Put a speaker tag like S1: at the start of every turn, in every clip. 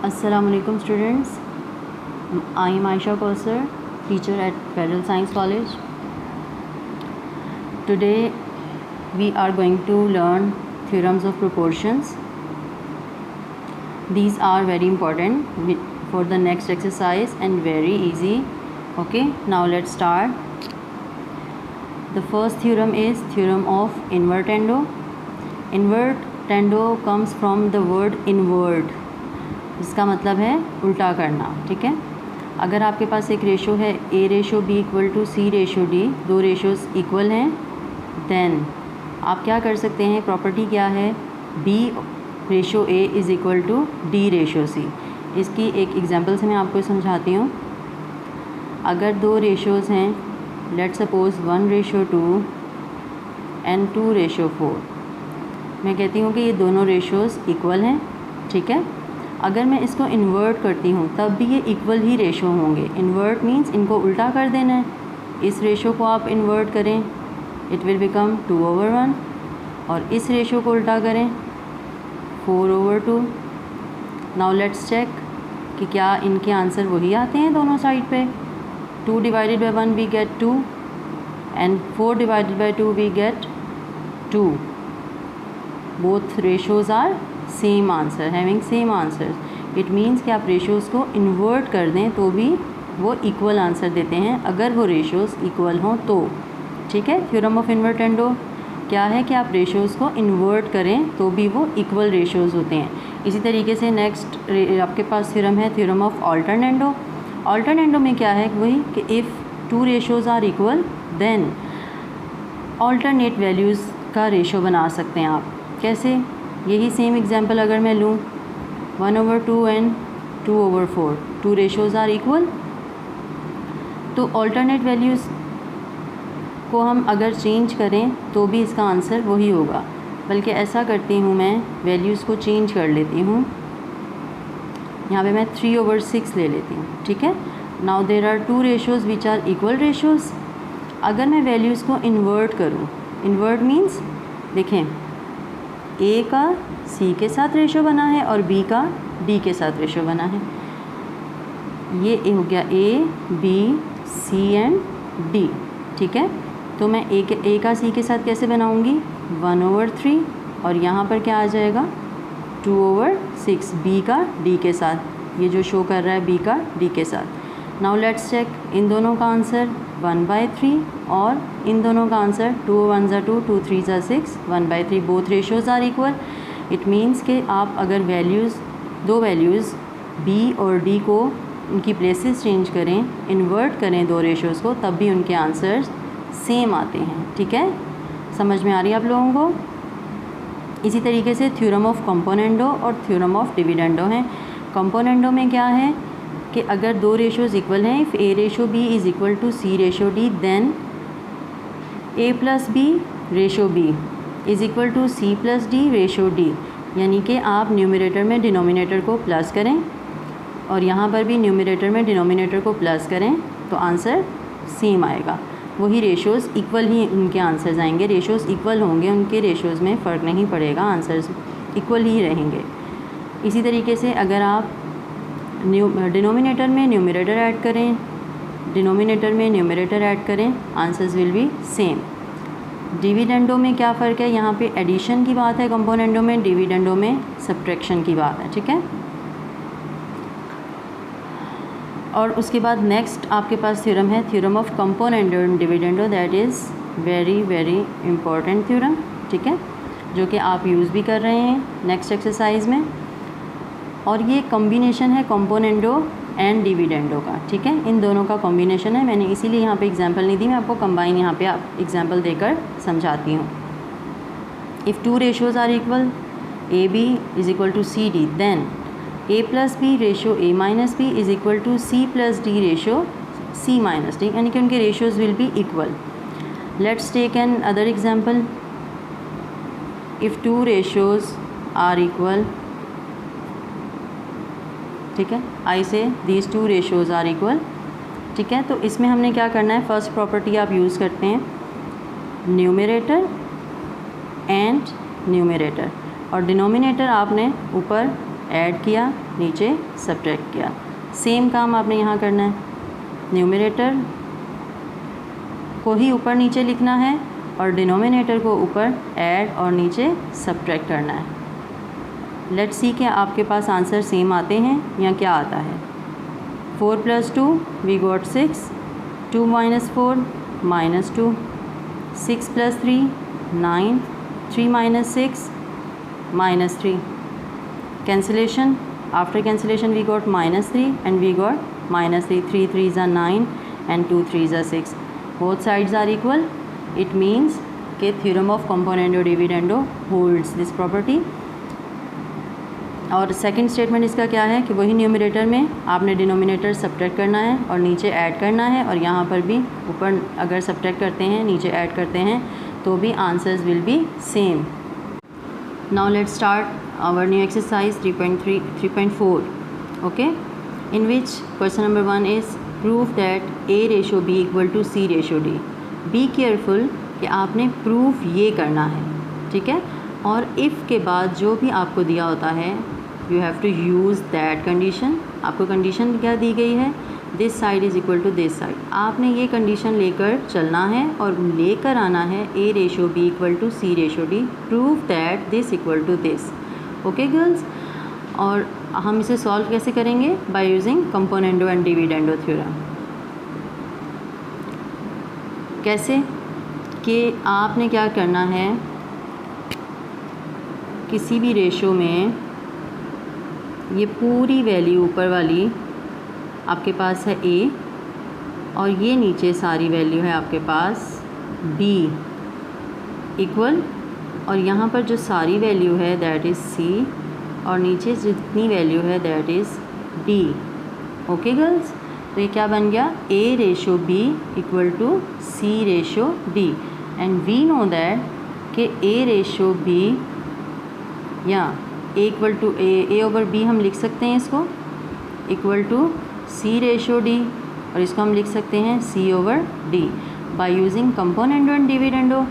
S1: Assalamualaikum students. I am Aisha Kausar, teacher at Federal Science College. Today we are going to learn theorems of proportions. These are very important for the next exercise and very easy. Okay, now let's start. The first theorem is theorem of invertendo. Invertendo comes from the word invert, इसका मतलब है उल्टा करना। ठीक है, अगर आपके पास एक रेशो है A ratio B equal to C ratio D, दो रेशोज़ इक्वल हैं, देन आप क्या कर सकते हैं, प्रॉपर्टी क्या है, B ratio A is equal to D ratio C। इसकी एक एग्जांपल से मैं आपको समझाती हूँ। अगर दो रेशोज़ हैं, late suppose 1 ratio 2 and 2 ratio 4, मैं कहती हूँ कि ये दोनों रेशोज़ इक्वल हैं। ठीक है, अगर मैं इसको इन्वर्ट करती हूँ तब भी ये इक्वल ही रेशो होंगे। इन्वर्ट मीन्स इनको उल्टा कर देना है। इस रेशो को आप इन्वर्ट करें, इट विल बिकम 2/1, और इस रेशो को उल्टा करें 4/2। नाउ लेट्स चेक कि क्या इनके आंसर वही आते हैं दोनों साइड पे। 2 divided by 1 we get 2 and 4 divided by 2 we get 2। Both ratios are same answer, having same answer. It means कि आप रेशोज़ को इन्वर्ट कर दें तो भी वो इक्वल आंसर देते हैं, अगर वो रेशोज़ इक्वल हों तो। ठीक है, थ्योरम ऑफ इन्वर्टेंडो क्या है कि आप रेशोज़ को इन्वर्ट करें तो भी वो इक्वल रेशोज़ होते हैं। इसी तरीके से नेक्स्ट आपके पास थ्योरम है थ्योरम ऑफ ऑल्टरनेंडो। ऑल्टरनेंडो में क्या है, वही कि if 2 ratios are equal then alternate values का रेशो बना सकते हैं आप। कैसे, यही सेम एग्जांपल अगर मैं लूँ 1/2 एंड 2/4, 2 रेशोज़ आर इक्वल, तो ऑल्टरनेट वैल्यूज़ को हम अगर चेंज करें तो भी इसका आंसर वही होगा। बल्कि ऐसा करती हूँ, मैं वैल्यूज़ को चेंज कर लेती हूँ। यहाँ पे मैं 3/6 ले लेती हूँ। ठीक है, now there are 2 ratios which are equal ratios. अगर मैं वैल्यूज़ को इन्वर्ट करूँ, इन्वर्ट मीन्स देखें, A का C के साथ रेशो बना है और B का D के साथ रेशो बना है। ये हो गया A, B, C and D। ठीक है, तो मैं A का C के साथ कैसे बनाऊंगी, 1/3, और यहाँ पर क्या आ जाएगा 2/6 B का D के साथ, ये जो शो कर रहा है B का D के साथ। नाउ लेट्स चेक, इन दोनों का आंसर 1/3 और इन दोनों का answer 2 1 2 2 3 6 1/3। Both ratios are equal. It means कि आप अगर दो वैल्यूज़ B और D को उनकी प्लेसेस चेंज करें, इन्वर्ट करें दो रेशोज़ को, तब भी उनके आंसर्स सेम आते हैं। ठीक है, समझ में आ रही है आप लोगों को। इसी तरीके से थ्योरम ऑफ कंपोनेंडो और थ्योरम ऑफ डिविडेंडो हैं। कंपोनेंडो में क्या है कि अगर दो रेशोज़ इक्वल हैं, if A ratio B is equal to C ratio D, then A plus B ratio B is equal to C plus D ratio D। यानी कि आप न्यूमरेटर में डिनोमिनेटर को प्लस करें और यहाँ पर भी न्यूमरेटर में डिनोमिनेटर को प्लस करें तो आंसर सेम आएगा। वही रेशोज़ इक्वल ही उनके आंसर्स आएंगे। रेशोज़ इक्वल होंगे, उनके रेशोज़ में फ़र्क नहीं पड़ेगा, आंसर्स इक्वल ही रहेंगे। इसी तरीके से अगर आप डिनोमिनेटर में न्यूमरेटर ऐड करें, डिनोमिनेटर में न्यूमरेटर ऐड करें, answers will be same. Dividendo में क्या फ़र्क है, यहाँ पे एडिशन की बात है कंपोनेंडो में, डिविडेंडो में सब्ट्रैक्शन की बात है। ठीक है, और उसके बाद नेक्स्ट आपके पास थ्योरम है theorem of componendo and dividendo. That is very very important theorem. ठीक है, जो कि आप यूज़ भी कर रहे हैं नेक्स्ट एक्सरसाइज में, और ये कॉम्बिनेशन है कंपोनेंडो एंड डिविडेंडो का। ठीक है, इन दोनों का कॉम्बिनेशन है। मैंने इसीलिए यहाँ पे एग्जांपल नहीं दी, मैं आपको कंबाइन यहाँ पे आप एग्जांपल देकर समझाती हूँ। If 2 ratios are equal, AB is equal to CD, then A plus B ratio A minus B is equal to C plus D ratio C minus D, यानी कि उनके ratios will be equal. Let's take another example. If 2 ratios are equal, ठीक है, आई से these 2 ratios are equal. ठीक है, तो इसमें हमने क्या करना है, फर्स्ट प्रॉपर्टी आप यूज़ करते हैं न्यूमरेटर एंड न्यूमरेटर, और डिनोमिनेटर आपने ऊपर ऐड किया, नीचे सब्ट्रैक्ट किया। सेम काम आपने यहाँ करना है, न्यूमरेटर को ही ऊपर नीचे लिखना है और डिनोमिनेटर को ऊपर ऐड और नीचे सब्ट्रैक्ट करना है। लेट्स सी कि आपके पास आंसर सेम आते हैं या क्या आता है। 4 + 2 we got 6, 2 - 4 -2, 6 + 3 9, 3 - 6 -3. Cancellation, after cancellation we got -3 and we got -3. 3 3s are 9 and 2 3s are 6. Both sides are equal. It means कि theorem of componendo dividendo holds this property. और सेकंड स्टेटमेंट इसका क्या है कि वही न्यूमरेटर में आपने denominator subtract करना है और नीचे ऐड करना है, और यहाँ पर भी ऊपर अगर सब्ट्रैक्ट करते हैं नीचे ऐड करते हैं तो भी answers will be same. Now let's start our new exercise 3.4 okay, in which question number 1 is prove that A/B = C/D। Be careful कि आपने प्रूफ ये करना है, ठीक है। और इफ़ के बाद जो भी आपको दिया होता है you have to use that condition. आपको कंडीशन क्या दी गई है, this side is equal to this side. आपने ये कंडीशन लेकर चलना है और लेकर आना है A/B = C/D। Prove that this equal to this. Okay girls, और हम इसे सॉल्व कैसे करेंगे, by using componendo and dividendo theorem. कैसे कि आपने क्या करना है, किसी भी रेशो में ये पूरी वैल्यू ऊपर वाली आपके पास है A और ये नीचे सारी वैल्यू है आपके पास B इक्वल, और यहाँ पर जो सारी वैल्यू है दैट इज़ C और नीचे जितनी वैल्यू है that is D। Okay girls, तो ये क्या बन गया, A/B = C/D and we know that कि A/B या A = B हम लिख सकते हैं इसको इक्वल टू C/D, और इसको हम लिख सकते हैं C/D bye using componendo and dividendo.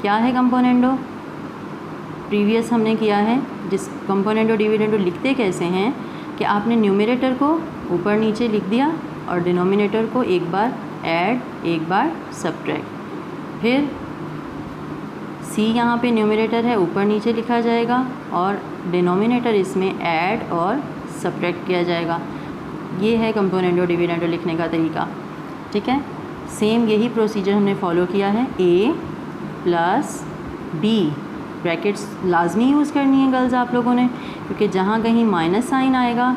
S1: क्या है कंपोनेंडो, प्रीवियस हमने किया है। जिस कंपोनेंडो डिविडेंडो लिखते कैसे हैं कि आपने न्यूमरेटर को ऊपर नीचे लिख दिया और डिनोमिनेटर को एक बार ऐड एक बार सब्ट्रैक्ट। फिर C यहाँ पे न्यूमरेटर है, ऊपर नीचे लिखा जाएगा और डिनोमिनेटर इसमें ऐड और सब्ट्रैक्ट किया जाएगा। ये है कंपोनेंडो डिविडेंडो लिखने का तरीका, ठीक है। सेम यही प्रोसीजर हमने फॉलो किया है। A + B ब्रैकेट्स लाजमी यूज़ करनी है गर्ल्स आप लोगों ने, क्योंकि जहाँ कहीं माइनस साइन आएगा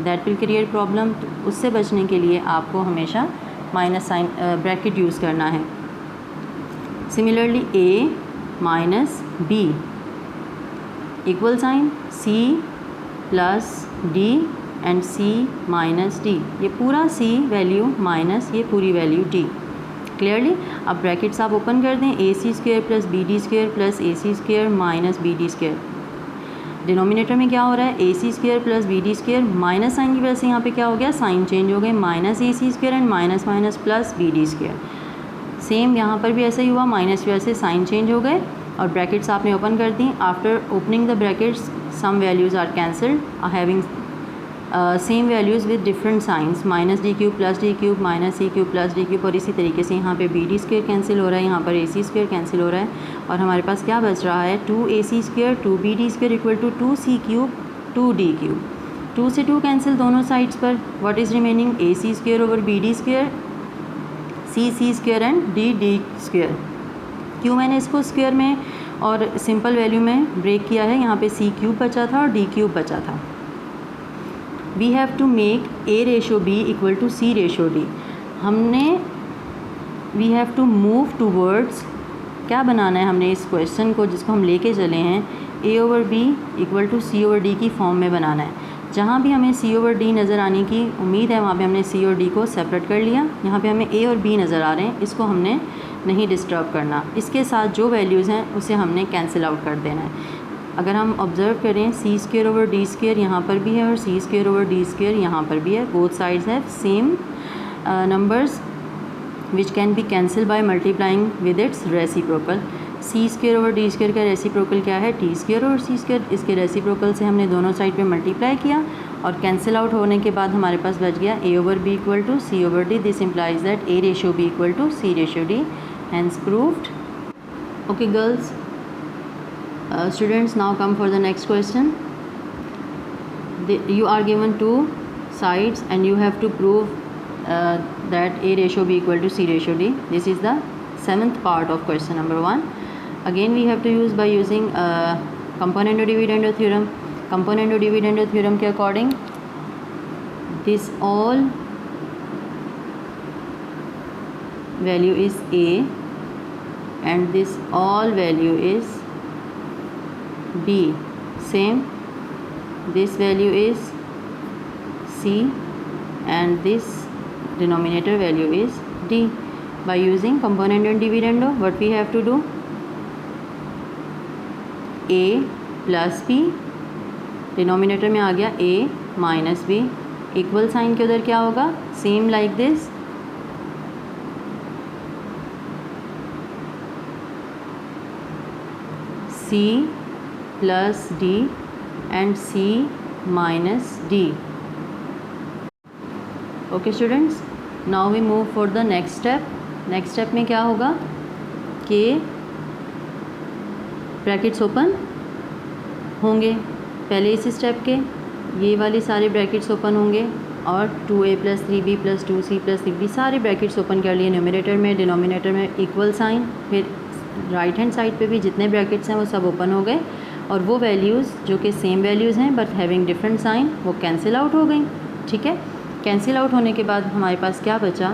S1: दैट विल क्रिएट प्रॉब्लम, तो उससे बचने के लिए आपको हमेशा माइनस साइन ब्रैकेट यूज़ करना है। Similarly A - B equal sign C + D and C - D, ये पूरा C वैल्यू माइनस ये पूरी वैल्यू D। क्लियरली, अब ब्रैकेट्स आप ओपन कर दें, AC² + BD² + AC² - BD²। Denominator में क्या हो रहा है, AC² + BD² माइनस साइन की वजह से यहाँ पे क्या हो गया, साइन चेंज हो गए, -AC² and minus plus BD²। Same यहाँ पर भी ऐसा ही हुआ, माइनस की वजह से साइन चेंज हो गए और ब्रैकेट्स आपने ओपन कर दी। After opening the brackets some values are cancelled having same values with different signs, -D³ + D³ -C³ + D³, और इसी तरीके से यहाँ पे BD² कैंसिल हो रहा है, यहाँ पर AC² कैंसिल हो रहा है, और हमारे पास क्या बच रहा है, 2AC² 2BD² = 2C³ 2D³। 2 से 2 कैंसिल दोनों साइड्स पर, what is remaining, AC² / BD², C² and D²। क्यों मैंने इसको स्क्वायर में और सिंपल वैल्यू में ब्रेक किया है, यहाँ पे C³ बचा था और D³ बचा था। We have to make A/B = C/D। हमने we have to move towards, क्या बनाना है हमने इस क्वेश्चन को जिसको हम लेके चले हैं, A/B = C/D की फॉर्म में बनाना है। जहाँ भी हमें C/D नज़र आने की उम्मीद है वहाँ पे हमने C और D को सेपरेट कर लिया। यहाँ पे हमें A और B नज़र आ रहे हैं, इसको हमने नहीं डिस्टर्ब करना, इसके साथ जो वैल्यूज़ हैं उसे हमने कैंसिल आउट कर देना है। अगर हम ऑब्ज़र्व करें C² / D² यहाँ पर भी है और C² / D² यहाँ पर भी है, both sides have same numbers which can be cancel by multiplying with its reciprocal. C square over D square का रेसिप्रोकल क्या है, टी स्क्वायर और सी स्क्वायर। इसके रेसिप्रोकल से हमने दोनों साइड पे मल्टीप्लाई किया और कैंसिल आउट होने के बाद हमारे पास बच गया A over B equal to C over D. This implies that A ratio B equal to C ratio D, hence proved. Okay girls, students, now come for the next question. You are given two sides and you have to prove that A ratio B equal to C ratio D. This is the 7th part of question number 1. Again we have to use by using componendo dividendo theorem. Componendo dividendo theorem के according this all value is A and this all value is B. Same, this value is C and this denominator value is D. By using componendo and dividendo, what we have to do, A plus B, denominator में आ गया A minus B, equal sign के उधर क्या होगा, same like this, C plus D and C minus D. Okay students, now we move for the next step. Next step में क्या होगा कि ब्रैकेट्स ओपन होंगे। पहले इस स्टेप के ये वाली सारे ब्रैकेट्स ओपन होंगे और 2a + 3b + 2c + 3d सारे ब्रैकेट्स ओपन कर लिए न्यूमरेटर में, डिनोमिनेटर में इक्वल साइन, फिर राइट हैंड साइड पे भी जितने ब्रैकेट्स हैं वो सब ओपन हो गए और वो वैल्यूज़ जो कि सेम वैल्यूज़ हैं बट हैविंग डिफरेंट साइन वो कैंसिल आउट हो गई। ठीक है, कैंसिल आउट होने के बाद हमारे पास क्या बचा,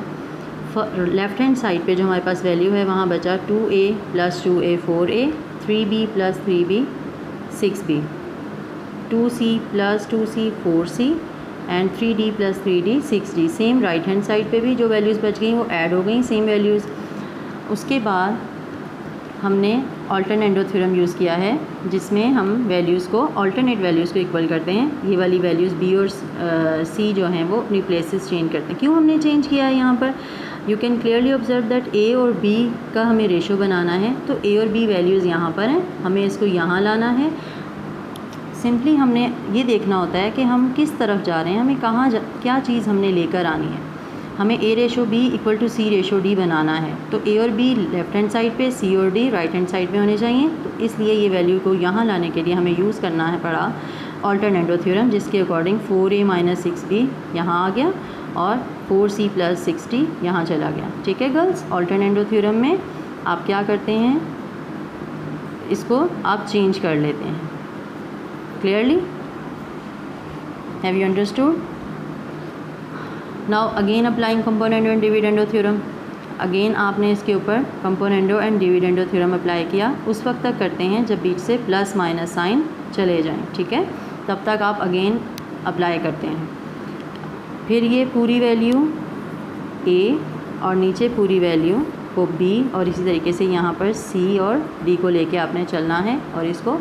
S1: लेफ़्ट हैंड साइड पे जो हमारे पास वैल्यू है वहाँ बचा 2a + 2a 4a, 3b + 3b 6b, 2c + 2c 4c and 3d + 3d 6d। Same right hand side पे भी जो वैल्यूज़ बच गई वो ऐड हो गई सेम वैल्यूज़। उसके बाद हमने अल्टरनेटो थ्योरम यूज़ किया है जिसमें हम वैल्यूज़ को अल्टरनेट वैल्यूज़ को इक्वल करते हैं। ये वाली वैल्यूज़ b और c जो हैं वो अपनी प्लेसेस चेंज करते हैं। क्यों हमने चेंज किया है यहाँ पर, you can clearly observe that a और b का हमें रेशो बनाना है, तो a और b वैल्यूज़ यहाँ पर हैं, हमें इसको यहाँ लाना है। सिंपली हमने ये देखना होता है कि हम किस तरफ जा रहे हैं, हमें कहाँ क्या चीज़ हमने लेकर आनी है। हमें A ratio B equal to C ratio D बनाना है, तो A और B लेफ़्ट हैंड साइड पे, C और D राइट हैंड साइड पे होने चाहिए। तो इसलिए ये वैल्यू को यहाँ लाने के लिए हमें यूज़ करना है पड़ा अल्टरनेटो थ्योरम, जिसके अकॉर्डिंग 4a - 6b यहाँ आ गया और 4c + 6d यहाँ चला गया। ठीक है गर्ल्स, अल्टरनेटो थ्योरम में आप क्या करते हैं, इसको आप चेंज कर लेते हैं। Clearly, have you understood? Now again applying componendo and dividendo theorem. Again आपने इसके ऊपर componendo and dividendo theorem apply किया। उस वक्त तक करते हैं जब बीच से प्लस माइनस साइन चले जाएं। ठीक है, तब तक आप अगेन अप्लाई करते हैं। फिर ये पूरी वैल्यू A और नीचे पूरी वैल्यू को B और इसी तरीके से यहाँ पर C और D को लेके आपने चलना है और इसको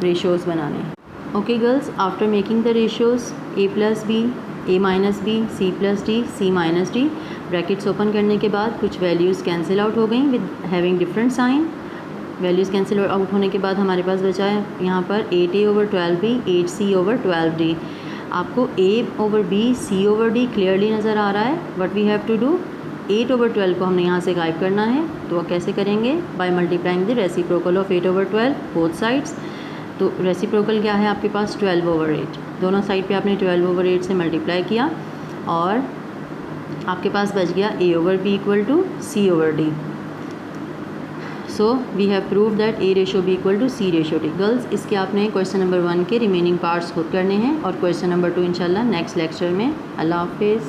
S1: रेशोज़ बनाने हैं। Okay girls, after making the ratios A + B, A - B, C + D, C - D, brackets open करने के बाद कुछ वैल्यूज़ कैंसिल आउट हो गई with having different sign. Values cancel out होने के बाद हमारे पास बचा है यहाँ पर 8a/12b, 8c over 12d। आपको a/b, c/d क्लियरली नज़र आ रहा है। What we have to do, 8/12 को हमने यहाँ से गायब करना है, तो कैसे करेंगे, by multiplying the reciprocal of 8/12 both sides. तो रेसिप्रोकल क्या है आपके पास, 12/8, दोनों साइड पे आपने 12/8 से मल्टीप्लाई किया और आपके पास बच गया a/b equal to c/d। So we have prove that A ratio B equal to C ratio D। Girls, इसके आपने क्वेश्चन नंबर 1 के रिमेनिंग पार्ट्स खुद करने हैं और क्वेश्चन नंबर 2 इंशाल्लाह नेक्स्ट लेक्चर में। अल्लाह हाफिज़।